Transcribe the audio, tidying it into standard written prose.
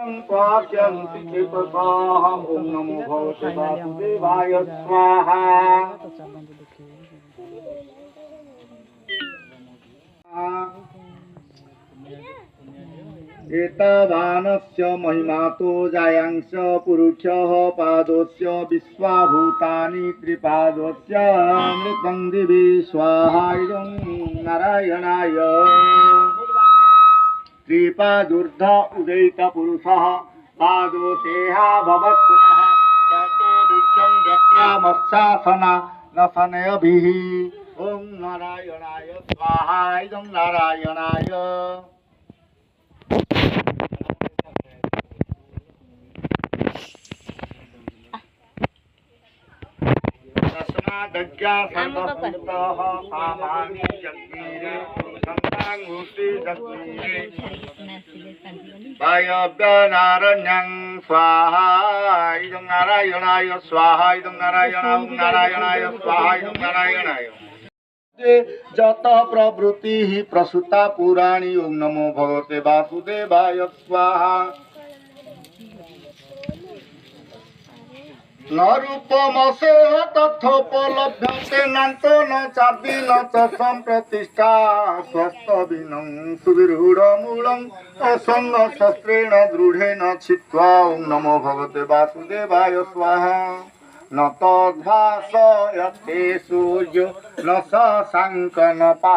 पास्यन्ति चेतसाः ॐ नमो भगवते वासुदेवाय स्वाहा। एतावानस्य महिमातो जायांश पुरुषः पादोस्य विश्वाभूतानि त्रिपादस्य मृतं दिवि स्वाहा इदं नारायणाय। त्रिपादूर्ध उदयित पुरुषः पादोषेहा भवत् पुनः ततो विक्षं व्यक्रामश्चासना नशनयभिः ॐ नारायणाय स्वाहा इदं नारायणाय। तस्मादज्ञा सर्वभूतः सामानि जग्मीरे संसाङ्गुषि जग्मीरे वायव्यनारण्यं स्वाहा इदं नारायणाय स्वाहा इदं नारायणाय स्वाहा इदं नारायणाय। जतः प्रवृत्तिः प्रसूता पुराणी ॐ नमो भगवते वासुदेवाय स्वाहा। न रूपमसेह तथोपलभ्यते नान्तो न चापि न च सम्प्रतिष्ठा स्वस्थविनं सुविरूढमूलम् असङ्गशस्त्रेण दृढेन छित्त्वा ॐ नमो भगवते वासुदेवाय स्वाहा। न तद्भासयते सूर्यो न शशाङ्क न पा